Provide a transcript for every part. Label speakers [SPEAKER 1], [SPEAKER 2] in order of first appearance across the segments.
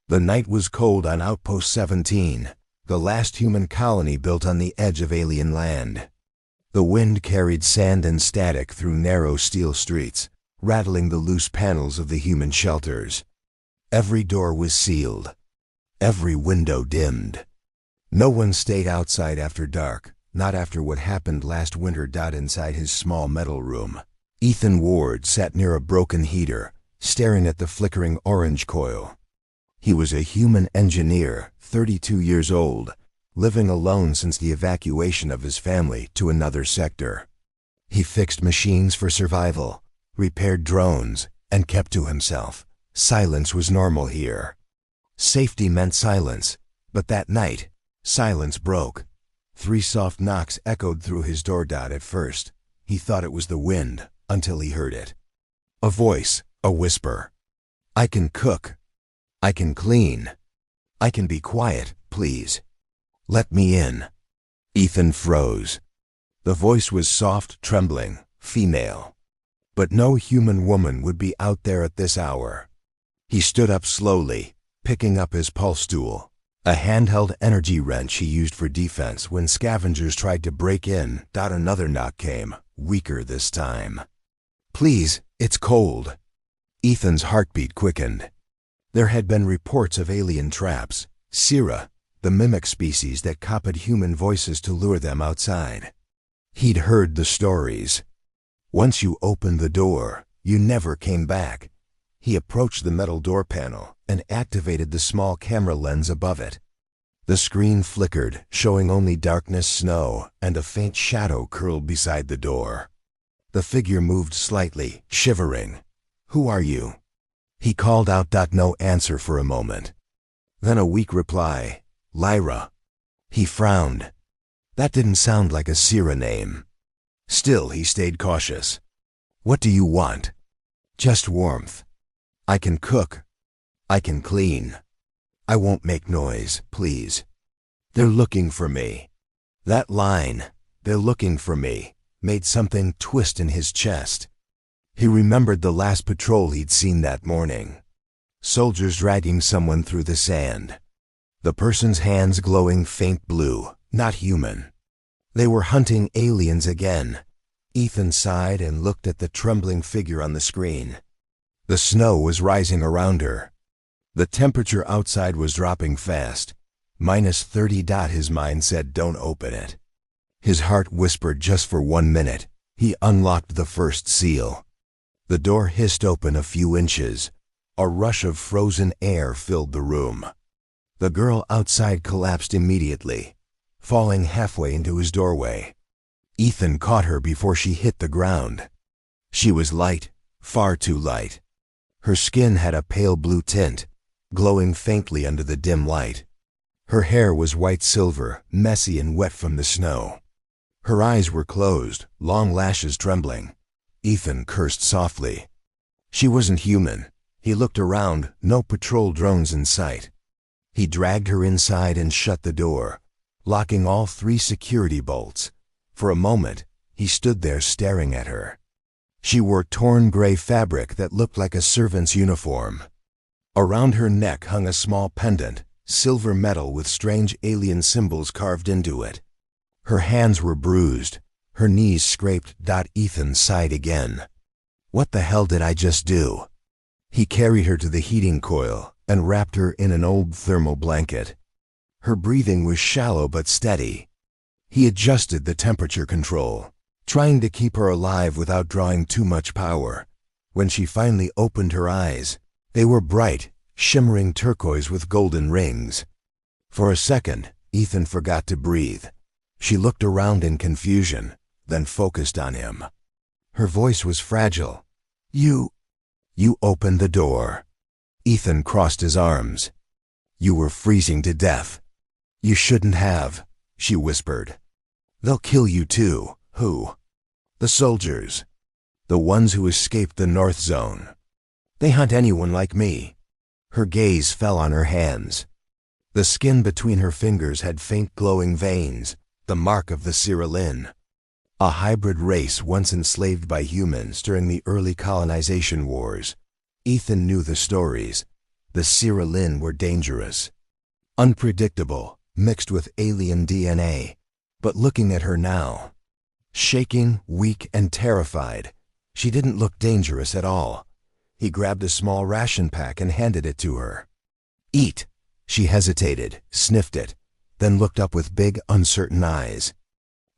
[SPEAKER 1] The night was cold on Outpost 17, the last human colony built on the edge of alien land. The wind carried sand and static through narrow steel streets, rattling the loose panels of the human shelters. Every door was sealed, every window dimmed. No one stayed outside after dark, not after what happened last winter. Inside his small metal room, Ethan Ward sat near a broken heater, staring at the flickering orange coil. He was a human engineer, 32 years old, living alone since the evacuation of his family to another sector. He fixed machines for survival, repaired drones, and kept to himself. Silence was normal here. Safety meant silence, but that night, silence broke. 3 soft knocks echoed through his door. At first, he thought it was the wind, until he heard it. A voice, a whisper. "I can cook. I can clean. I can be quiet, please. Let me in." Ethan froze. The voice was soft, trembling, female. But no human woman would be out there at this hour. He stood up slowly, picking up his pulse tool, a handheld energy wrench he used for defense when scavengers tried to break in. Another knock came, weaker this time. "Please, it's cold." Ethan's heartbeat quickened. There had been reports of alien traps, Sira, the mimic species that copied human voices to lure them outside. He'd heard the stories. Once you opened the door, you never came back. He approached the metal door panel and activated the small camera lens above it. The screen flickered, showing only darkness, snow, and a faint shadow curled beside the door. The figure moved slightly, shivering. "Who are you?" He called out. No answer for a moment. Then a weak reply, "Lyra." He frowned. That didn't sound like a Sira name. Still, he stayed cautious. "What do you want?" "Just warmth. I can cook. I can clean. I won't make noise, please. They're looking for me." That line, "they're looking for me," made something twist in his chest. He remembered the last patrol he'd seen that morning. Soldiers dragging someone through the sand. The person's hands glowing faint blue, not human. They were hunting aliens again. Ethan sighed and looked at the trembling figure on the screen. The snow was rising around her. The temperature outside was dropping fast. -30. His mind said, "Don't open it." His heart whispered, "Just for 1 minute." He unlocked the first seal. The door hissed open a few inches. A rush of frozen air filled the room. The girl outside collapsed immediately, falling halfway into his doorway. Ethan caught her before she hit the ground. She was light, far too light. Her skin had a pale blue tint, glowing faintly under the dim light. Her hair was white silver, messy and wet from the snow. Her eyes were closed, long lashes trembling. Ethan cursed softly. She wasn't human. He looked around, no patrol drones in sight. He dragged her inside and shut the door, locking all 3 security bolts. For a moment, he stood there staring at her. She wore torn gray fabric that looked like a servant's uniform. Around her neck hung a small pendant, silver metal with strange alien symbols carved into it. Her hands were bruised, her knees scraped. Ethan sighed again. What the hell did I just do? He carried her to the heating coil and wrapped her in an old thermal blanket. Her breathing was shallow but steady. He adjusted the temperature control, trying to keep her alive without drawing too much power. When she finally opened her eyes, they were bright, shimmering turquoise with golden rings. For a second, Ethan forgot to breathe. She looked around in confusion, then focused on him. Her voice was fragile. You opened the door." Ethan crossed his arms. "You were freezing to death." "You shouldn't have," she whispered. "They'll kill you too." "Who?" "The soldiers. The ones who escaped the North Zone. They hunt anyone like me." Her gaze fell on her hands. The skin between her fingers had faint glowing veins, the mark of the Cyrillin. A hybrid race once enslaved by humans during the early colonization wars. Ethan knew the stories. The Cyrillin were dangerous, unpredictable, mixed with alien DNA. But looking at her now, shaking, weak, and terrified, she didn't look dangerous at all. He grabbed a small ration pack and handed it to her. "Eat." She hesitated, sniffed it, then looked up with big, uncertain eyes.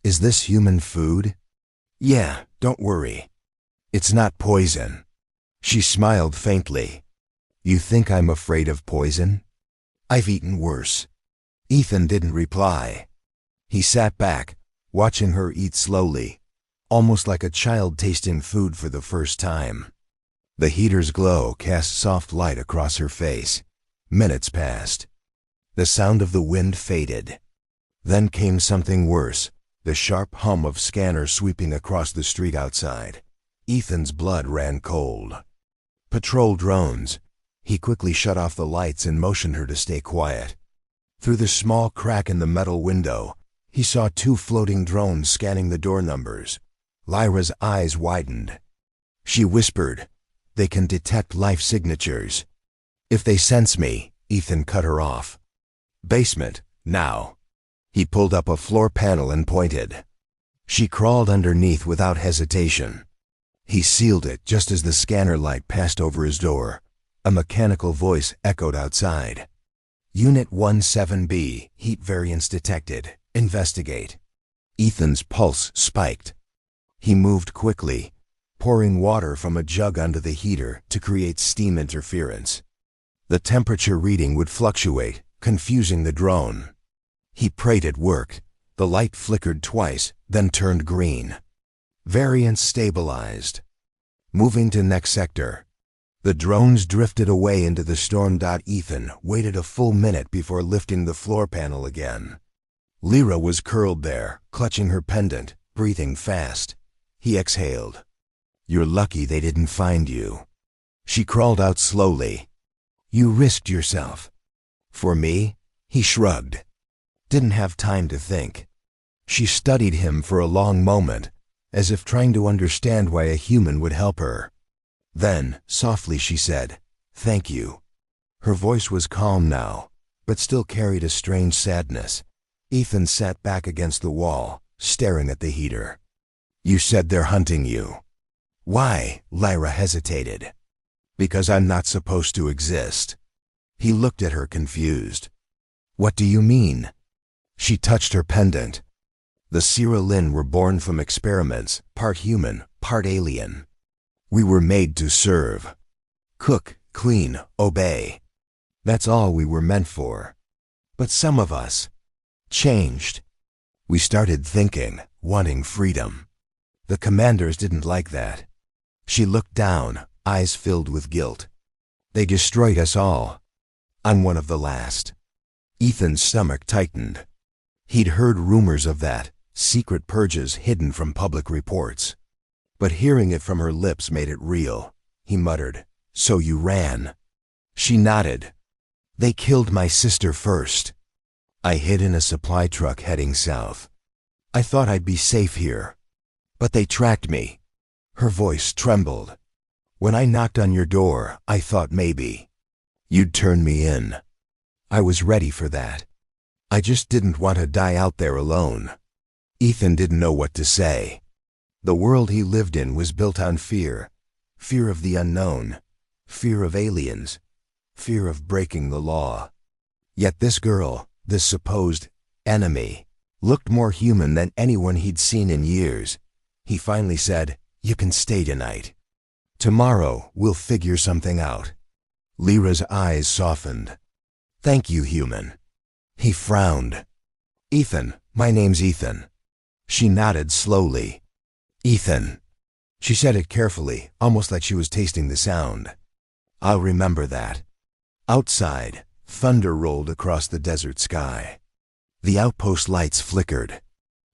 [SPEAKER 1] "Is this human food?" "Yeah, don't worry. It's not poison." She smiled faintly. "You think I'm afraid of poison? I've eaten worse." Ethan didn't reply. He sat back, watching her eat slowly, almost like a child tasting food for the first time. The heater's glow cast soft light across her face. Minutes passed. The sound of the wind faded. Then came something worse, the sharp hum of scanners sweeping across the street outside. Ethan's blood ran cold. Patrol drones. He quickly shut off the lights and motioned her to stay quiet. Through the small crack in the metal window, he saw 2 floating drones scanning the door numbers. Lyra's eyes widened. She whispered, "They can detect life signatures." "If they sense me," Ethan cut her off. "Basement, now." He pulled up a floor panel and pointed. She crawled underneath without hesitation. He sealed it just as the scanner light passed over his door. A mechanical voice echoed outside. "Unit 17B, heat variance detected. Investigate." Ethan's pulse spiked. He moved quickly, pouring water from a jug onto the heater to create steam interference. The temperature reading would fluctuate, confusing the drone. He prayed it worked. The light flickered twice, then turned green. Variance stabilized. Moving to next sector. The drones drifted away into the storm. Ethan waited a full minute before lifting the floor panel again. Lyra was curled there, clutching her pendant, breathing fast. He exhaled. "You're lucky they didn't find you." She crawled out slowly. "You risked yourself." "For me?" He shrugged. Didn't have time to think. She studied him for a long moment, as if trying to understand why a human would help her. Then, softly she said, "Thank you." Her voice was calm now, but still carried a strange sadness. Ethan sat back against the wall, staring at the heater. "You said they're hunting you." "Why?" Lyra hesitated. "Because I'm not supposed to exist." He looked at her confused. "What do you mean?" She touched her pendant. "The Cyrillin were born from experiments, part human, part alien. We were made to serve. Cook, clean, obey. That's all we were meant for. But some of us changed. We started thinking, wanting freedom. The commanders didn't like that." She looked down, eyes filled with guilt. "They destroyed us all. I'm one of the last." Ethan's stomach tightened. He'd heard rumors of that, secret purges hidden from public reports. But hearing it from her lips made it real. He muttered, "So you ran?" She nodded. "They killed my sister first. I hid in a supply truck heading south. I thought I'd be safe here. But they tracked me." Her voice trembled. "When I knocked on your door, I thought maybe you'd turn me in. I was ready for that. I just didn't want to die out there alone." Ethan didn't know what to say. The world he lived in was built on fear. Fear of the unknown. Fear of aliens. Fear of breaking the law. Yet this girl, this supposed enemy, looked more human than anyone he'd seen in years. He finally said, "You can stay tonight. Tomorrow we'll figure something out." Lyra's eyes softened. "Thank you, human." He frowned. "Ethan, my name's Ethan." She nodded slowly. "Ethan." She said it carefully, almost like she was tasting the sound. "I'll remember that." Outside, thunder rolled across the desert sky. The outpost lights flickered.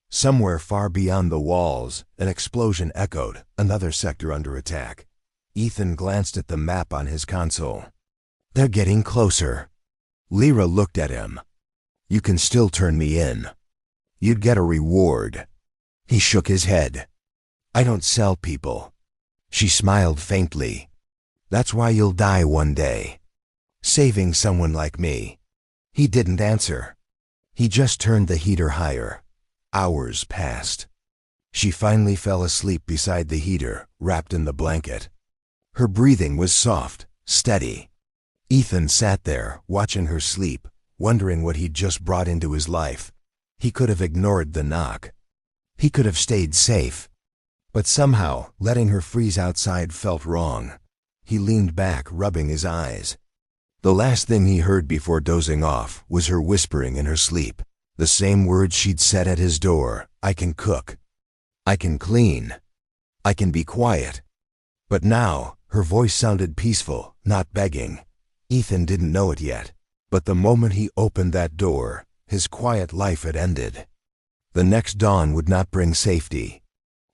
[SPEAKER 1] Somewhere far beyond the walls, an explosion echoed, another sector under attack. Ethan glanced at the map on his console. "They're getting closer." Lyra looked at him. "You can still turn me in. You'd get a reward." He shook his head. "I don't sell people." She smiled faintly. "That's why you'll die one day." Saving someone like me. He didn't answer. He just turned the heater higher. Hours passed. She finally fell asleep beside the heater, wrapped in the blanket. Her breathing was soft, steady. Ethan sat there, watching her sleep, wondering what he'd just brought into his life. He could have ignored the knock. He could have stayed safe. But somehow, letting her freeze outside felt wrong. He leaned back, rubbing his eyes. The last thing he heard before dozing off was her whispering in her sleep, the same words she'd said at his door: "I can cook. I can clean. I can be quiet." But now, her voice sounded peaceful, not begging. Ethan didn't know it yet, but the moment he opened that door, his quiet life had ended. The next dawn would not bring safety.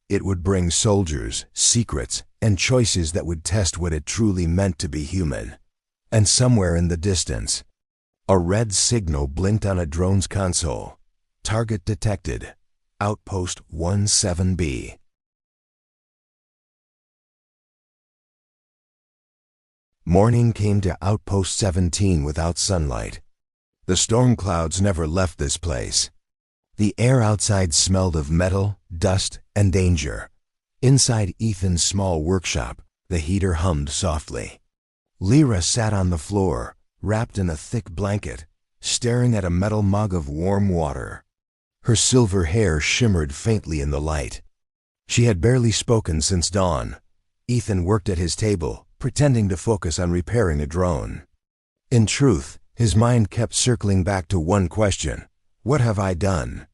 [SPEAKER 1] It would bring soldiers, secrets, and choices that would test what it truly meant to be human. And somewhere in the distance, a red signal blinked on a drone's console. Target detected. Outpost 17B. Morning came to Outpost 17 without sunlight. The storm clouds never left this place. The air outside smelled of metal, dust, and danger. Inside Ethan's small workshop, the heater hummed softly. Lyra sat on the floor, wrapped in a thick blanket, staring at a metal mug of warm water. Her silver hair shimmered faintly in the light. She had barely spoken since dawn. Ethan worked at his table, pretending to focus on repairing a drone. In truth, his mind kept circling back to one question: what have I done?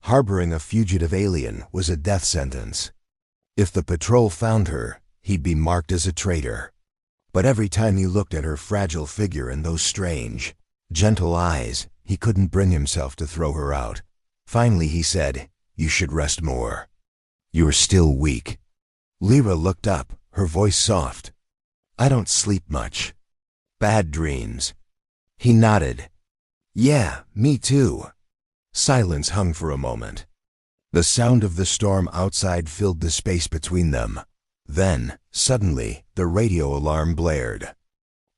[SPEAKER 1] Harboring a fugitive alien was a death sentence. If the patrol found her, he'd be marked as a traitor. But every time he looked at her fragile figure and those strange, gentle eyes, he couldn't bring himself to throw her out. Finally he said, "You should rest more. You're still weak." Lyra looked up, her voice soft. "I don't sleep much. Bad dreams." He nodded. "Yeah, me too." Silence hung for a moment. The sound of the storm outside filled the space between them. Then, suddenly, the radio alarm blared.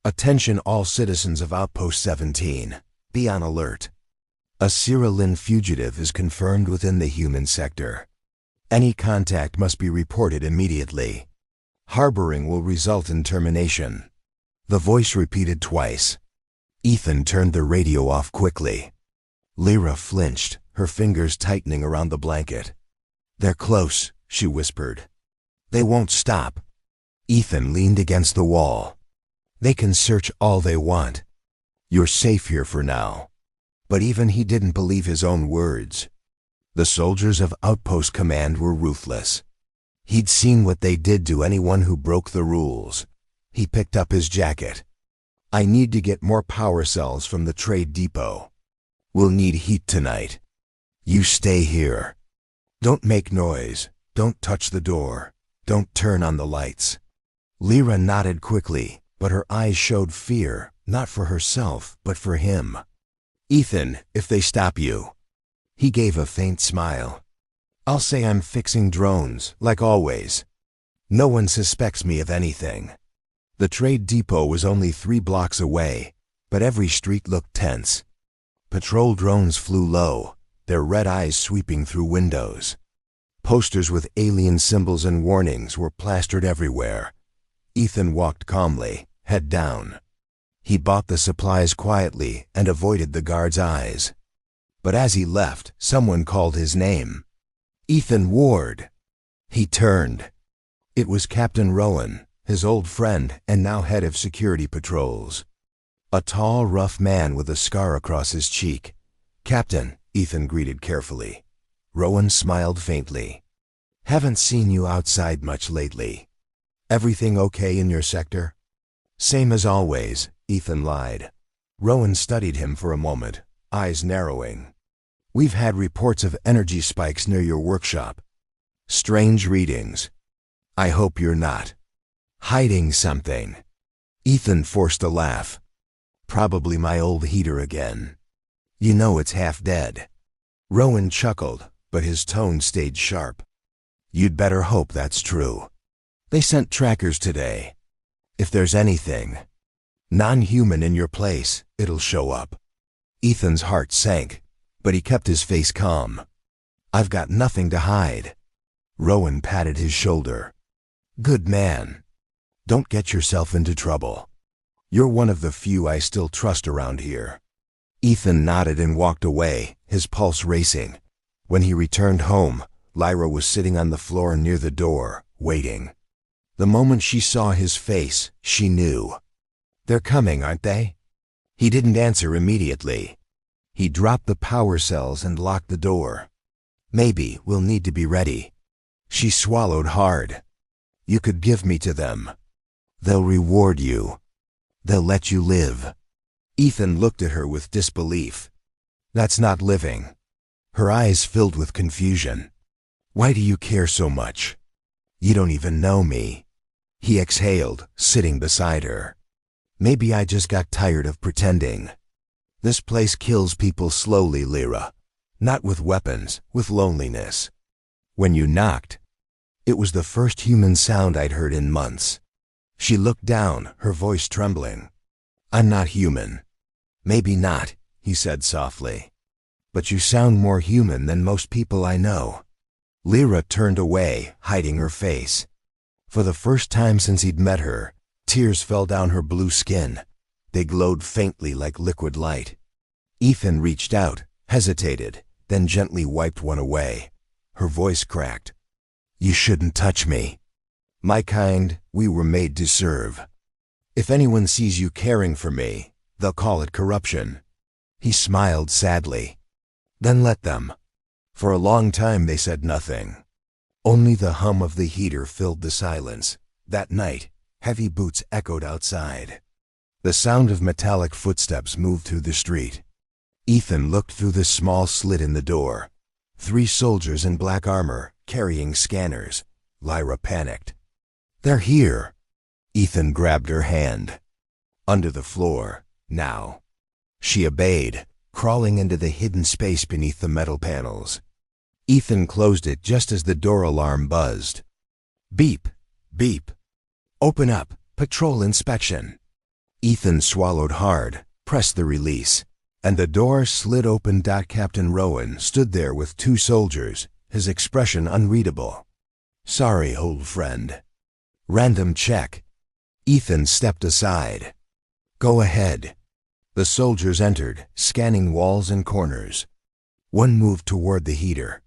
[SPEAKER 1] "Attention all citizens of Outpost 17. Be on alert. A Cyrillin fugitive is confirmed within the human sector. Any contact must be reported immediately. Harboring will result in termination." The voice repeated twice. Ethan turned the radio off quickly. Lyra flinched, her fingers tightening around the blanket. "They're close," she whispered. "They won't stop." Ethan leaned against the wall. "They can search all they want. You're safe here for now." But even he didn't believe his own words. The soldiers of Outpost Command were ruthless. He'd seen what they did to anyone who broke the rules. He picked up his jacket. "I need to get more power cells from the trade depot. We'll need heat tonight. You stay here. Don't make noise. Don't touch the door. Don't turn on the lights." Lyra nodded quickly, but her eyes showed fear, not for herself, but for him. "Ethan, if they stop you." He gave a faint smile. "I'll say I'm fixing drones, like always. No one suspects me of anything." The trade depot was only 3 blocks away, but every street looked tense. Patrol drones flew low, their red eyes sweeping through windows. Posters with alien symbols and warnings were plastered everywhere. Ethan walked calmly, head down. He bought the supplies quietly and avoided the guards' eyes. But as he left, someone called his name. "Ethan Ward." He turned. It was Captain Rowan, his old friend and now head of security patrols. A tall, rough man with a scar across his cheek. "Captain," Ethan greeted carefully. Rowan smiled faintly. "Haven't seen you outside much lately. Everything okay in your sector?" "Same as always," Ethan lied. Rowan studied him for a moment, eyes narrowing. "We've had reports of energy spikes near your workshop. Strange readings. I hope you're not hiding something." Ethan forced a laugh. "Probably my old heater again. You know it's half dead." Rowan chuckled, but his tone stayed sharp. "You'd better hope that's true. They sent trackers today. If there's anything." Non-human in your place, it'll show up. Ethan's heart sank, but he kept his face calm. I've got nothing to hide. Rowan patted his shoulder. Good man. Don't get yourself into trouble. You're one of the few I still trust around here. Ethan nodded and walked away, his pulse racing. When he returned home, Lyra was sitting on the floor near the door, waiting. The moment she saw his face, she knew. They're coming, aren't they? He didn't answer immediately. He dropped the power cells and locked the door. Maybe we'll need to be ready. She swallowed hard. You could give me to them. They'll reward you. They'll let you live. Ethan looked at her with disbelief. That's not living. Her eyes filled with confusion. Why do you care so much? You don't even know me. He exhaled, sitting beside her. Maybe I just got tired of pretending. This place kills people slowly, Lyra. Not with weapons, with loneliness. When you knocked, it was the first human sound I'd heard in months. She looked down, her voice trembling. I'm not human. Maybe not, he said softly. But you sound more human than most people I know. Lyra turned away, hiding her face. For the first time since he'd met her, tears fell down her blue skin. They glowed faintly like liquid light. Ethan reached out, hesitated, then gently wiped one away. Her voice cracked. You shouldn't touch me. My kind, we were made to serve. If anyone sees you caring for me, they'll call it corruption. He smiled sadly. Then let them. For a long time they said nothing. Only the hum of the heater filled the silence. That night, heavy boots echoed outside. The sound of metallic footsteps moved through the street. Ethan looked through the small slit in the door. 3 soldiers in black armor, carrying scanners. Lyra panicked. They're here. Ethan grabbed her hand. Under the floor, now. She obeyed, crawling into the hidden space beneath the metal panels. Ethan closed it just as the door alarm buzzed. Beep, beep. Open up, patrol inspection. Ethan swallowed hard, pressed the release, and the door slid open. Captain Rowan stood there with 2 soldiers, his expression unreadable. Sorry, old friend. Random check. Ethan stepped aside. Go ahead. The soldiers entered, scanning walls and corners. One moved toward the heater.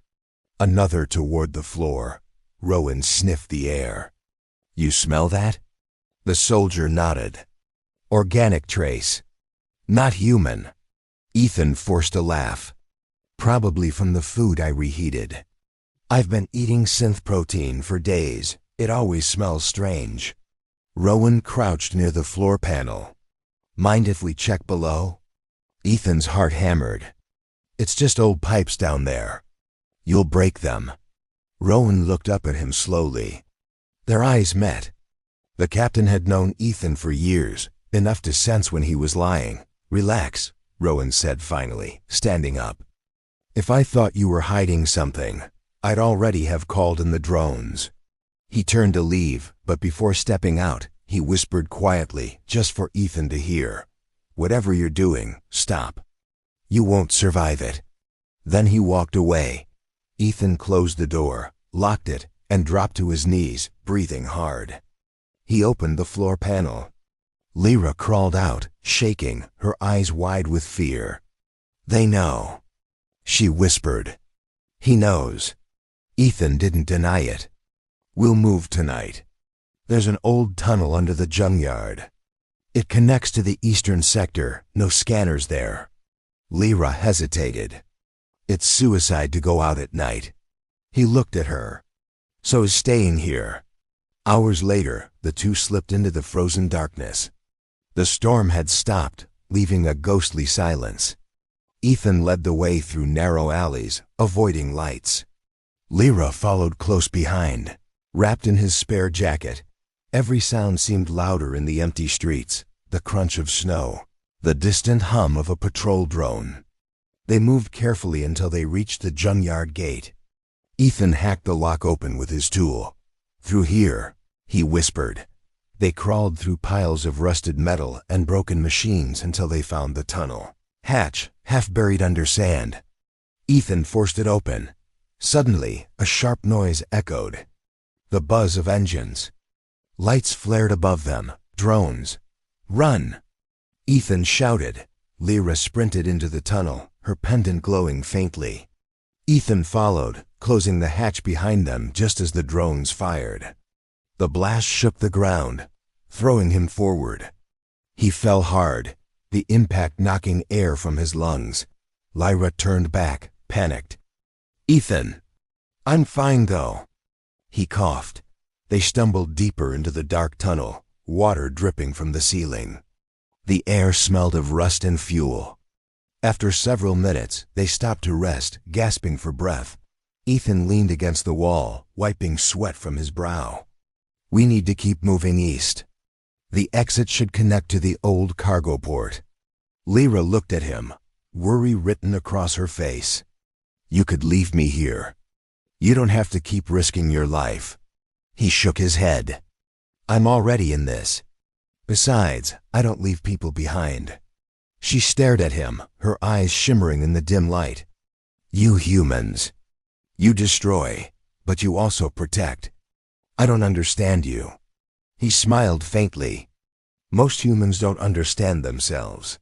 [SPEAKER 1] Another toward the floor. Rowan sniffed the air. You smell that? The soldier nodded. Organic trace. Not human. Ethan forced a laugh. Probably from the food I reheated. I've been eating synth protein for days. It always smells strange. Rowan crouched near the floor panel. Mind if we check below? Ethan's heart hammered. It's just old pipes down there. You'll break them. Rowan looked up at him slowly. Their eyes met. The captain had known Ethan for years, enough to sense when he was lying. Relax, Rowan said finally, standing up. If I thought you were hiding something, I'd already have called in the drones. He turned to leave, but before stepping out, he whispered quietly, just for Ethan to hear. Whatever you're doing, stop. You won't survive it. Then he walked away. Ethan closed the door, locked it, and dropped to his knees, breathing hard. He opened the floor panel. Lyra crawled out, shaking, her eyes wide with fear. They know. She whispered. He knows. Ethan didn't deny it. We'll move tonight. There's an old tunnel under the junkyard. It connects to the eastern sector, no scanners there. Lyra hesitated. It's suicide to go out at night. He looked at her. So is staying here. Hours later, the two slipped into the frozen darkness. The storm had stopped, leaving a ghostly silence. Ethan led the way through narrow alleys, avoiding lights. Lyra followed close behind, wrapped in his spare jacket. Every sound seemed louder in the empty streets, the crunch of snow, the distant hum of a patrol drone. They moved carefully until they reached the junkyard gate. Ethan hacked the lock open with his tool. Through here, he whispered. They crawled through piles of rusted metal and broken machines until they found the tunnel hatch, half buried under sand. Ethan forced it open. Suddenly, a sharp noise echoed. The buzz of engines. Lights flared above them. Drones. Run! Ethan shouted. Lyra sprinted into the tunnel, her pendant glowing faintly. Ethan followed, closing the hatch behind them just as the drones fired. The blast shook the ground, throwing him forward. He fell hard, the impact knocking air from his lungs. Lyra turned back, panicked. "Ethan, I'm fine though." He coughed. They stumbled deeper into the dark tunnel, water dripping from the ceiling. The air smelled of rust and fuel. After several minutes, they stopped to rest, gasping for breath. Ethan leaned against the wall, wiping sweat from his brow. "We need to keep moving east. The exit should connect to the old cargo port." Lyra looked at him, worry written across her face. "You could leave me here. You don't have to keep risking your life." He shook his head. "I'm already in this. Besides, I don't leave people behind." She stared at him, her eyes shimmering in the dim light. "You humans. You destroy, but you also protect. I don't understand you." He smiled faintly. "Most humans don't understand themselves."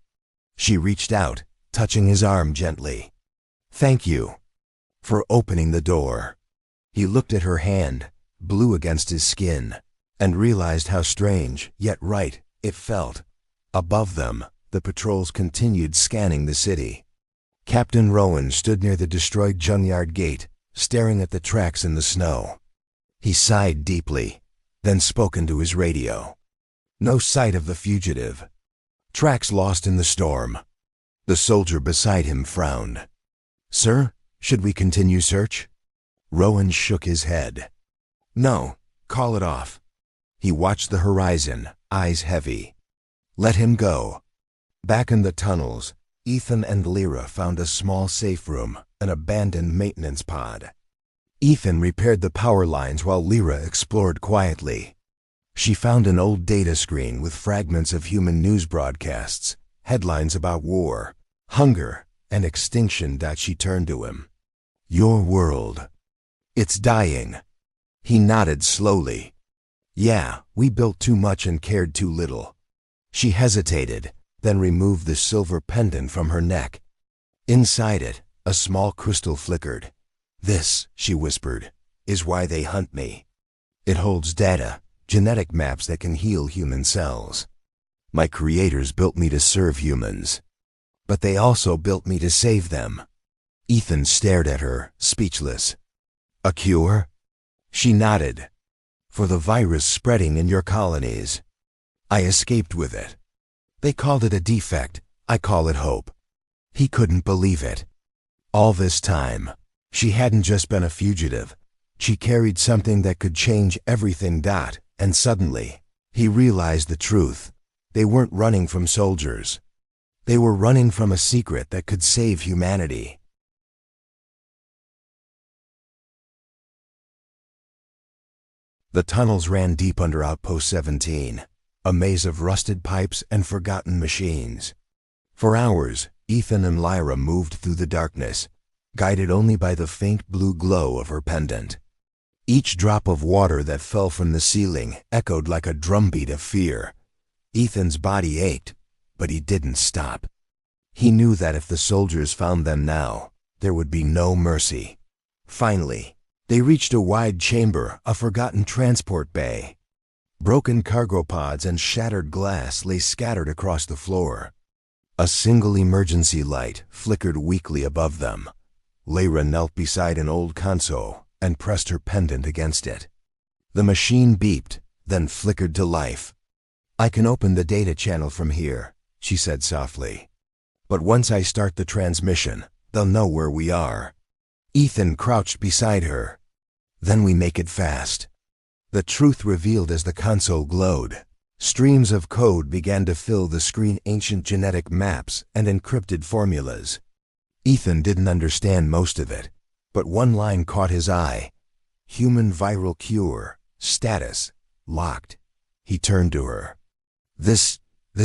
[SPEAKER 1] She reached out, touching his arm gently. "Thank you for opening the door." He looked at her hand, blue against his skin, and realized how strange, yet right, it felt. Above them, the patrols continued scanning the city. Captain Rowan stood near the destroyed junkyard gate, staring at the tracks in the snow. He sighed deeply, then spoke into his radio. No sight of the fugitive. Tracks lost in the storm. The soldier beside him frowned. "Sir, should we continue search?" Rowan shook his head. "No, call it off." He watched the horizon, eyes heavy. "Let him go." Back in the tunnels, Ethan and Lyra found a small safe room, an abandoned maintenance pod. Ethan repaired the power lines while Lyra explored quietly. She found an old data screen with fragments of human news broadcasts, headlines about war, hunger, and extinction. She turned to him. "Your world. It's dying." He nodded slowly. "Yeah, we built too much and cared too little." She hesitated, then removed the silver pendant from her neck. Inside it, a small crystal flickered. "This," she whispered, "is why they hunt me. It holds data, genetic maps that can heal human cells. My creators built me to serve humans, but they also built me to save them." Ethan stared at her, speechless. "A cure?" She nodded. "For the virus spreading in your colonies. I escaped with it. They called it a defect. I call it hope." He couldn't believe it. All this time, she hadn't just been a fugitive. She carried something that could change everything. And suddenly, he realized the truth. They weren't running from soldiers. They were running from a secret that could save humanity. The tunnels ran deep under Outpost 17, a maze of rusted pipes and forgotten machines. For hours, Ethan and Lyra moved through the darkness, guided only by the faint blue glow of her pendant. Each drop of water that fell from the ceiling echoed like a drumbeat of fear. Ethan's body ached, but he didn't stop. He knew that if the soldiers found them now, there would be no mercy. Finally, they reached a wide chamber, a forgotten transport bay. Broken cargo pods and shattered glass lay scattered across the floor. A single emergency light flickered weakly above them. Lyra knelt beside an old console and pressed her pendant against it. The machine beeped, then flickered to life. "I can open the data channel from here," she said softly. "But once I start the transmission, they'll know where we are." Ethan crouched beside her. "Then we make it fast." The truth revealed as the console glowed. Streams of code began to fill the screen, ancient genetic maps and encrypted formulas. Ethan didn't understand most of it, but one line caught his eye. "Human viral cure. Status. Locked." He turned to her. This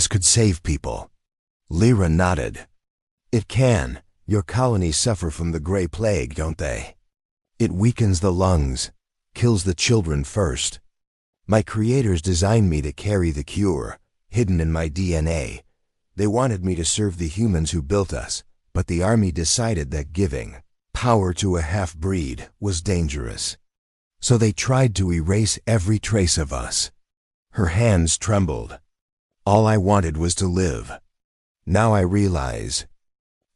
[SPEAKER 1] could save people. Lyra nodded. It can. Your colonies suffer from the Gray Plague, don't they? It weakens the lungs, kills the children first. My creators designed me to carry the cure, hidden in my DNA. They wanted me to serve the humans who built us, but the army decided that giving power to a half-breed was dangerous. So they tried to erase every trace of us. Her hands trembled. All I wanted was to live. Now I realize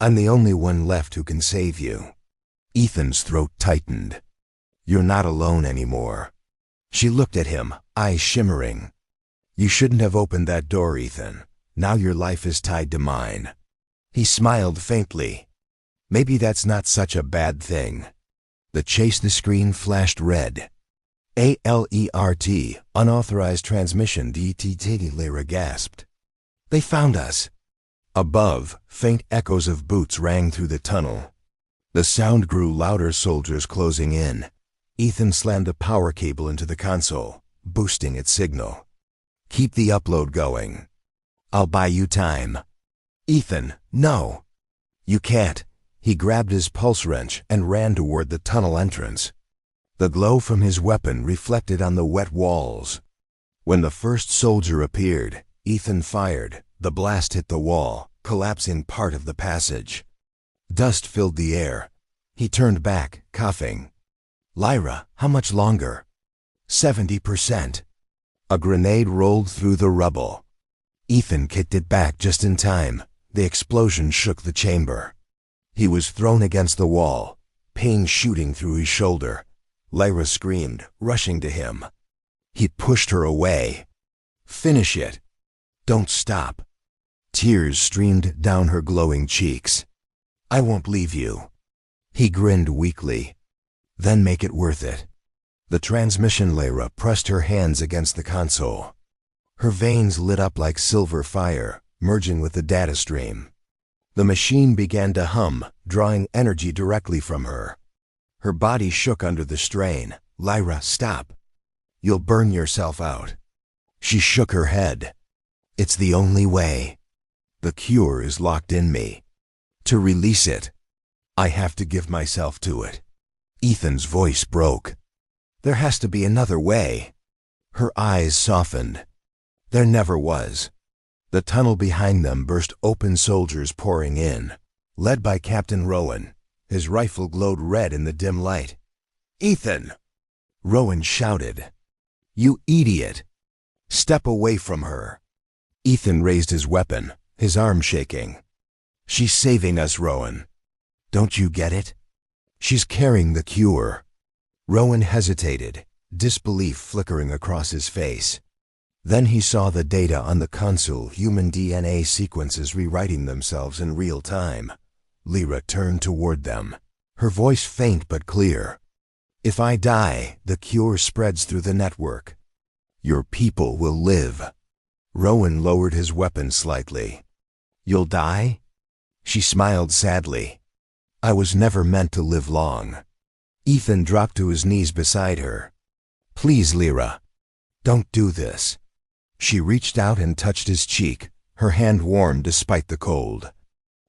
[SPEAKER 1] I'm the only one left who can save you. Ethan's throat tightened. You're not alone anymore. She looked at him, eyes shimmering. You shouldn't have opened that door, Ethan. Now your life is tied to mine. He smiled faintly. Maybe that's not such a bad thing. The screen flashed red. ALERT, unauthorized transmission DTT, Lyra gasped. They found us. Above, faint echoes of boots rang through the tunnel. The sound grew louder, soldiers closing in. Ethan slammed a power cable into the console, boosting its signal. Keep the upload going. I'll buy you time. Ethan, no. You can't. He grabbed his pulse wrench and ran toward the tunnel entrance. The glow from his weapon reflected on the wet walls. When the first soldier appeared, Ethan fired. The blast hit the wall, collapsing part of the passage. Dust filled the air. He turned back, coughing. Lyra, how much longer? 70%. A grenade rolled through the rubble. Ethan kicked it back just in time. The explosion shook the chamber. He was thrown against the wall, pain shooting through his shoulder. Lyra screamed, rushing to him. He pushed her away. Finish it. Don't stop. Tears streamed down her glowing cheeks. I won't leave you. He grinned weakly. Then make it worth it. The transmission. Lyra pressed her hands against the console. Her veins lit up like silver fire, merging with the data stream. The machine began to hum, drawing energy directly from her. Her body shook under the strain. Lyra, stop. You'll burn yourself out. She shook her head. It's the only way. The cure is locked in me. To release it, I have to give myself to it. Ethan's voice broke. There has to be another way. Her eyes softened. There never was. The tunnel behind them burst open, soldiers pouring in, led by Captain Rowan. His rifle glowed red in the dim light. Ethan! Rowan shouted. You idiot! Step away from her. Ethan raised his weapon, his arm shaking. She's saving us, Rowan. Don't you get it? She's carrying the cure. Rowan hesitated, disbelief flickering across his face. Then he saw the data on the console, human DNA sequences rewriting themselves in real time. Lyra turned toward them, her voice faint but clear. If I die, the cure spreads through the network. Your people will live. Rowan lowered his weapon slightly. You'll die? She smiled sadly. I was never meant to live long. Ethan dropped to his knees beside her. Please, Lyra, don't do this. She reached out and touched his cheek, her hand warm despite the cold.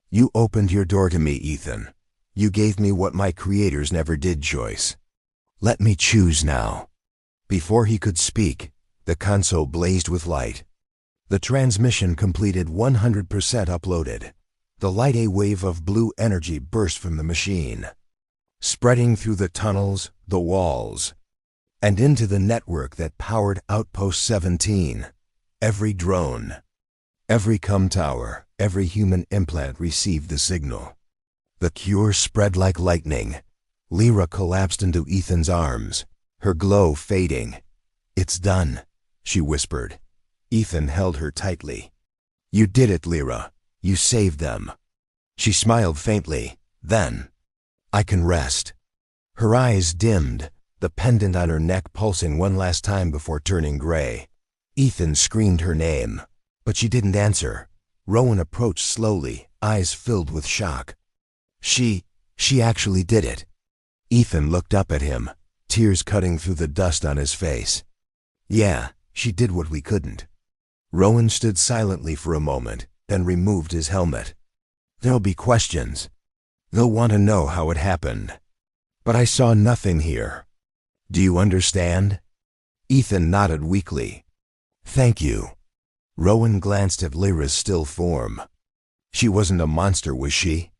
[SPEAKER 1] You opened your door to me, Ethan. You gave me what my creators never did, Joyce. Let me choose now. Before he could speak, the console blazed with light. The transmission completed, 100% uploaded. The light, a wave of blue energy burst from the machine, spreading through the tunnels, the walls, and into the network that powered Outpost 17. Every drone, every com tower, every human implant received the signal. The cure spread like lightning. Lyra collapsed into Ethan's arms, her glow fading. It's done, she whispered. Ethan held her tightly. You did it, Lyra. You saved them. She smiled faintly. Then, I can rest. Her eyes dimmed, the pendant on her neck pulsing one last time before turning gray. Ethan screamed her name, but she didn't answer. Rowan approached slowly, eyes filled with shock. She actually did it. Ethan looked up at him, tears cutting through the dust on his face. Yeah, She did what we couldn't. Rowan stood silently for a moment, then removed his helmet. There'll be questions. They'll want to know how it happened. But I saw nothing here. Do you understand? Ethan nodded weakly. Thank you. Rowan glanced at Lyra's still form. She wasn't a monster, was she?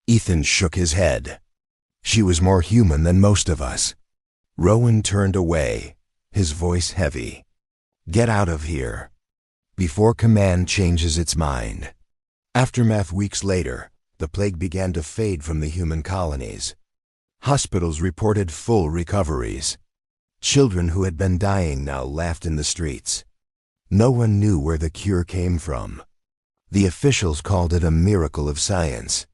[SPEAKER 1] Ethan shook his head. She was more human than most of us. Rowan turned away, his voice heavy. Get out of here, before command changes its mind. Aftermath. Weeks later, the plague began to fade from the human colonies. Hospitals reported full recoveries. Children who had been dying now laughed in the streets. No one knew where the cure came from. The officials called it a miracle of science.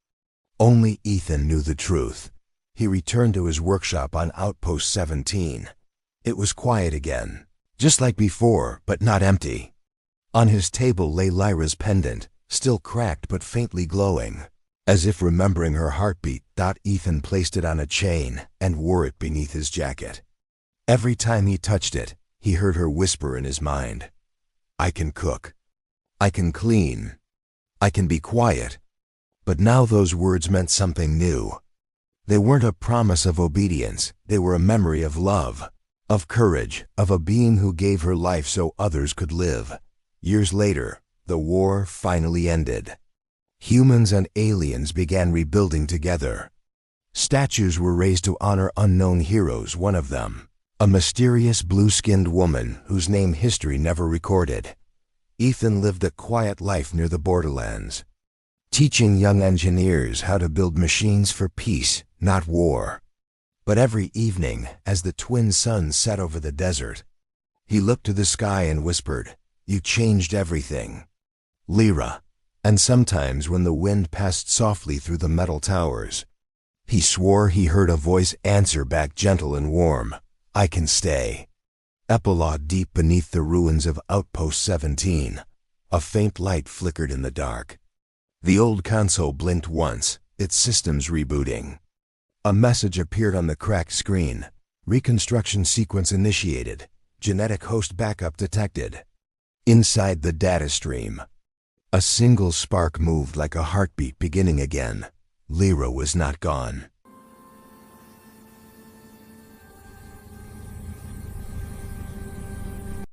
[SPEAKER 1] Only Ethan knew the truth. He returned to his workshop on Outpost 17. It was quiet again, just like before, but not empty. On his table lay Lyra's pendant, still cracked but faintly glowing. As if remembering her heartbeat, Ethan placed it on a chain and wore it beneath his jacket. Every time he touched it, he heard her whisper in his mind. I can cook. I can clean. I can be quiet. But now those words meant something new. They weren't a promise of obedience, they were a memory of love, of courage, of a being who gave her life so others could live. Years later, the war finally ended. Humans and aliens began rebuilding together. Statues were raised to honor unknown heroes, one of them, a mysterious blue-skinned woman whose name history never recorded. Ethan lived a quiet life near the borderlands, teaching young engineers how to build machines for peace, not war. But every evening, as the twin suns set over the desert, he looked to the sky and whispered, You changed everything, Lyra. And sometimes when the wind passed softly through the metal towers, he swore he heard a voice answer back gentle and warm, I can stay. Epilogue. Deep beneath the ruins of Outpost 17, a faint light flickered in the dark. The old console blinked once, its systems rebooting. A message appeared on the cracked screen. Reconstruction sequence initiated. Genetic host backup detected. Inside the data stream, a single spark moved like a heartbeat beginning again. Lyra was not gone.